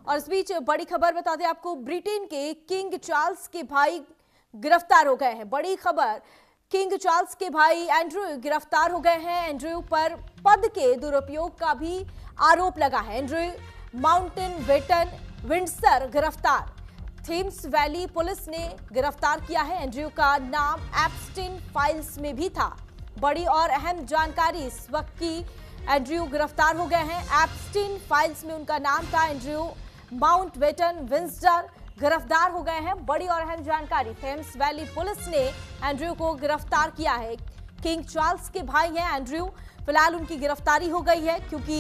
और इस बीच बड़ी खबर बता दें आपको, ब्रिटेन के किंग चार्ल्स के भाई गिरफ्तार हो गए हैं। बड़ी खबर, किंग चार्ल्स के भाई एंड्रयू गिरफ्तार हो गए हैं। एंड्रयू पर पद के दुरुपयोग का भी आरोप लगा है। एंड्रयू माउंटेबेटन विंडसर गिरफ्तार। थेम्स वैली पुलिस ने गिरफ्तार किया है। एंड्रयू का नाम एप्स्टीन फाइल्स में भी था। बड़ी और अहम जानकारी इस वक्त की, एंड्रयू गिरफ्तार हो गए हैं। एप्स्टीन फाइल्स में उनका नाम था। एंड्रयू माउंटबेटन विंडसर गिरफ्तार हो गए हैं। बड़ी और अहम जानकारी, थेम्स वैली पुलिस ने एंड्रयू को गिरफ्तार किया है। किंग चार्ल्स के भाई हैं एंड्रयू। फिलहाल उनकी गिरफ्तारी हो गई है क्योंकि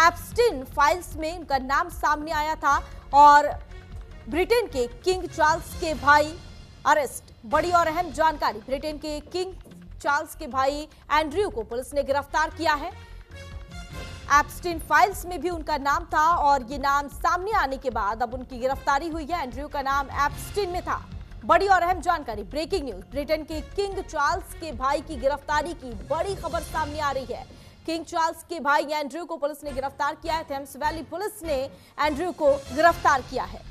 एप्स्टीन फाइल्स में उनका नाम सामने आया था और ब्रिटेन के किंग चार्ल्स के भाई अरेस्ट। बड़ी और अहम जानकारी, ब्रिटेन के किंग चार्ल्स के भाई एंड्रयू को पुलिस ने गिरफ्तार किया है। एप्स्टीन फाइल्स में भी उनका नाम था और ये नाम सामने आने के बाद अब उनकी गिरफ्तारी हुई है। एंड्रयू का नाम एप्स्टीन में था। बड़ी और अहम जानकारी, ब्रेकिंग न्यूज, ब्रिटेन के किंग चार्ल्स के भाई की गिरफ्तारी की बड़ी खबर सामने आ रही है। किंग चार्ल्स के भाई एंड्रयू को पुलिस ने गिरफ्तार किया है। थेम्स वैली पुलिस ने एंड्रयू को गिरफ्तार किया है।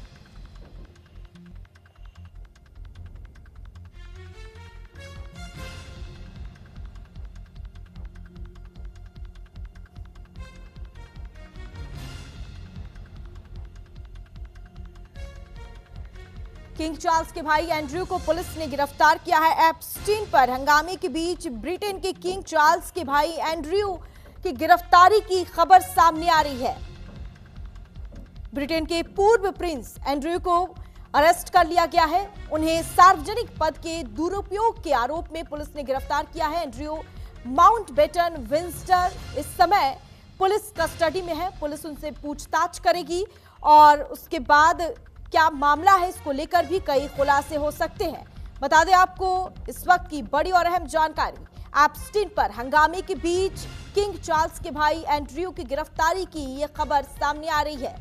किंग चार्ल्स के भाई एंड्रयू को पुलिस ने गिरफ्तार किया है। एप्स्टीन पर हंगामे के बीच ब्रिटेन के किंग चार्ल्स के भाई एंड्रयू की गिरफ्तारी की खबर सामने आ रही है। ब्रिटेन के पूर्व प्रिंस एंड्रयू को अरेस्ट कर लिया गया है। उन्हें सार्वजनिक पद के दुरुपयोग के आरोप में पुलिस ने गिरफ्तार किया है। एंड्रयू माउंटबेटन विंडसर इस समय पुलिस कस्टडी में है। पुलिस उनसे पूछताछ करेगी और उसके बाद क्या मामला है, इसको लेकर भी कई खुलासे हो सकते हैं। बता दें आपको इस वक्त की बड़ी और अहम जानकारी, एप्स्टीन पर हंगामे के बीच किंग चार्ल्स के भाई एंड्रयू की गिरफ्तारी की यह खबर सामने आ रही है।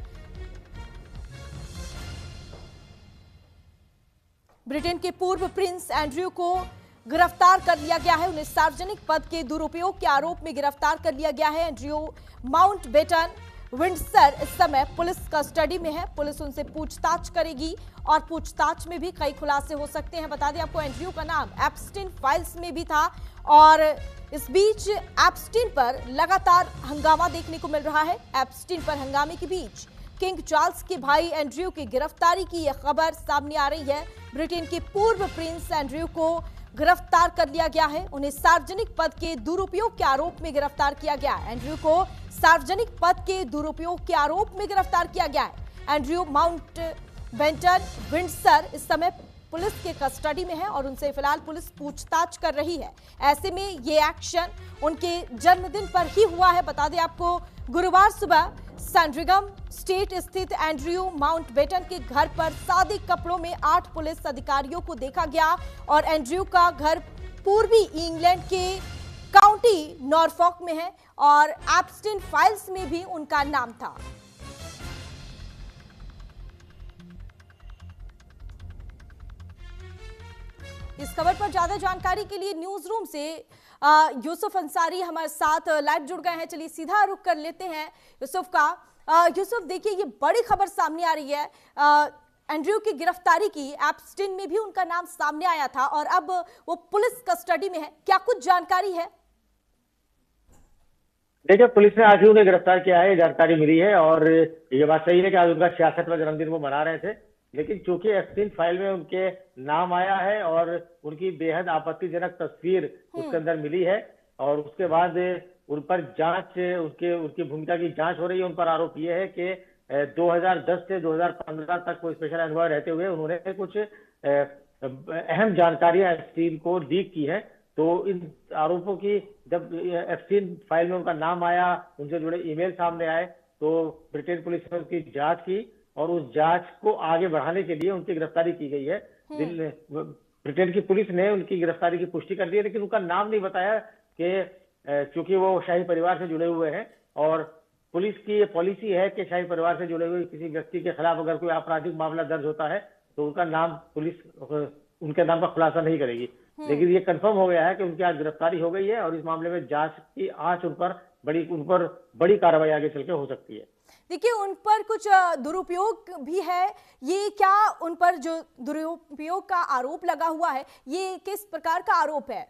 ब्रिटेन के पूर्व प्रिंस एंड्रयू को गिरफ्तार कर लिया गया है। उन्हें सार्वजनिक पद के दुरुपयोग के आरोप में गिरफ्तार कर लिया गया है। एंड्रयू माउंटबेटन विंडसर इस समय पुलिस कस्टडी में है। पुलिस उनसे पूछताछ करेगी और पूछताछ में भी कई खुलासे हो सकते हैं। बता दें आपको, एंड्रयू का नाम एप्स्टीन फाइल्स में भी था और इस बीच एप्स्टीन पर लगातार हंगामा देखने को मिल रहा है। एप्स्टीन पर हंगामे के बीच किंग चार्ल्स के भाई एंड्रयू की गिरफ्तारी की यह खबर सामने आ रही है। ब्रिटेन के पूर्व प्रिंस एंड्रयू को गिरफ्तार कर लिया गया है। उन्हें सार्वजनिक पद के दुरुपयोग के आरोप में गिरफ्तार किया गया है। एंड्रयू को सार्वजनिक पद के दुरुपयोग के आरोप में गिरफ्तार किया गया है। एंड्रयू माउंटबेटन विंडसर इस समय पुलिस के कस्टडी में है और उनसे फिलहाल पुलिस पूछताछ कर रही है। ऐसे में ये एक्शन उनके जन्मदिन पर ही हुआ है। बता दें आपको, गुरुवार सुबह सैंड्रिंघम स्टेट स्थित एंड्रयू माउंटबेटन के घर पर सादे कपड़ों में 8 पुलिस अधिकारियों को देखा गया और एंड्रयू का घर पूर्वी इंग्लैंड के काउंटी नॉरफॉक में है और एप्स्टीन फाइल्स में भी उनका नाम था। इस खबर पर ज्यादा जानकारी के लिए न्यूज रूम से यूसुफ अंसारी हमारे साथ लाइव जुड़ गए हैं। चलिए सीधा रुख कर लेते हैं यूसुफ का। यूसुफ, देखिए ये बड़ी खबर सामने आ रही है एंड्रयू की गिरफ्तारी की। एप्स्टीन में भी उनका नाम सामने आया था और अब वो पुलिस कस्टडी में है। क्या कुछ जानकारी है? देखिए, पुलिस ने आज उन्हें गिरफ्तार किया है, जानकारी मिली है और ये बात सही है कि आज उनका 66वां जन्मदिन वो मना रहे थे, लेकिन चूंकि एप्स्टीन फाइल में उनके नाम आया है और उनकी बेहद आपत्तिजनक तस्वीर उसके अंदर मिली है और उसके बाद उन पर जांच, उनकी भूमिका की जांच हो रही है। उन पर आरोप ये है कि 2010 से 2015 तक कोई स्पेशल एनवॉय रहते हुए उन्होंने कुछ अहम जानकारियां एप्स्टीन को लीक की है। तो इन आरोपों की जब एप्स्टीन फाइल में उनका नाम आया, उनसे जुड़े ईमेल सामने आए, तो ब्रिटेन पुलिस ने उसकी जांच की और उस जांच को आगे बढ़ाने के लिए उनकी गिरफ्तारी की गई है। ब्रिटेन की पुलिस ने उनकी गिरफ्तारी की पुष्टि कर दी है, लेकिन उनका नाम नहीं बताया कि चूंकि वो शाही परिवार से जुड़े हुए हैं और पुलिस की ये पॉलिसी है कि शाही परिवार से जुड़े हुए किसी व्यक्ति के खिलाफ अगर कोई आपराधिक मामला दर्ज होता है तो उनका नाम पुलिस उनके नाम का खुलासा नहीं करेगी। लेकिन ये कंफर्म हो गया है कि उनकी आज गिरफ्तारी हो गई है और इस मामले में जांच की आंच उन पर बड़ी कार्रवाई आगे चल के हो सकती है। देखिए, उन पर कुछ दुरुपयोग भी है। ये क्या उन पर जो दुरुपयोग का आरोप लगा हुआ है, ये किस प्रकार का आरोप है?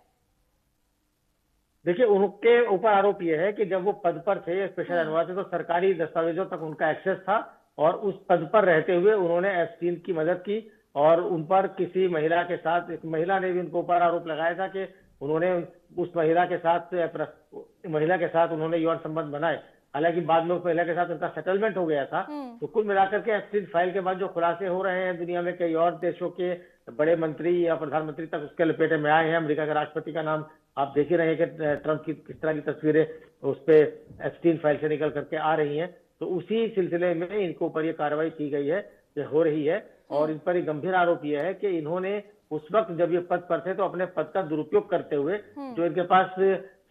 देखिए, उनके ऊपर आरोप यह है कि जब वो पद पर थे, स्पेशल एनवॉय थे, तो सरकारी दस्तावेजों तक उनका एक्सेस था और उस पद पर रहते हुए उन्होंने एप्स्टीन की मदद की और उन पर किसी महिला के साथ, एक महिला ने भी उनको ऊपर आरोप लगाया था कि उन्होंने उस महिला के साथ उन्होंने यौन संबंध बनाए। हालांकि बाद में उस महिला के साथ उनका सेटलमेंट हो गया था। तो कुल मिलाकर के एप्स्टीन फाइल के बाद जो खुलासे हो रहे हैं दुनिया में, कई और देशों के बड़े मंत्री या प्रधानमंत्री तक उसके लपेटे में आए हैं। अमेरिका के राष्ट्रपति का नाम आप देख ही रहे हैं कि ट्रंप की किस तरह की तस्वीरें उस पे एप्स्टीन फाइल से निकल करके आ रही हैं। तो उसी सिलसिले में इनके ऊपर ये कार्रवाई की गई है, ये हो रही है। और इन पर एक गंभीर आरोप यह है कि इन्होंने उस वक्त जब ये पद पर थे तो अपने पद का दुरुपयोग करते हुए, जो इनके पास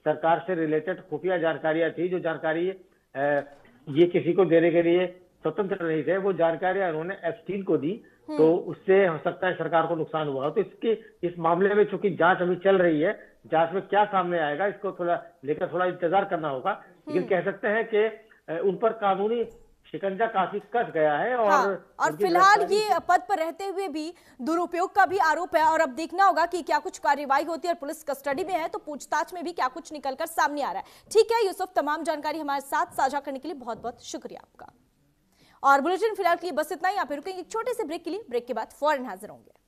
सरकार से रिलेटेड खुफिया जानकारियां थी, जो जानकारी ये किसी को देने के लिए स्वतंत्र नहीं थे, वो जानकारियां इन्होंने एप्स्टीन को दी। तो उससे हो सकता है सरकार को नुकसान हुआ हो। तो इस मामले में चूंकि जांच अभी चल रही है, जांच में क्या सामने आएगा इसको थोड़ा इंतजार करना होगा। लेकिन कह सकते हैं कि उन पर कानूनी शिकंजा काफी कस गया है। और फिलहाल ये पद पर रहते हुए भी दुरुपयोग का भी आरोप है और अब देखना होगा कि क्या कुछ कार्रवाई होती है और पुलिस कस्टडी में है तो पूछताछ में भी क्या कुछ निकलकर सामने आ रहा है। ठीक है यूसुफ, तमाम जानकारी हमारे साथ साझा करने के लिए बहुत बहुत शुक्रिया आपका। और बुलेटिन फिलहाल के लिए बस इतना ही। यहाँ पे रुकेंगे एक छोटे से ब्रेक के लिए। ब्रेक के बाद फौरन हाजिर होंगे।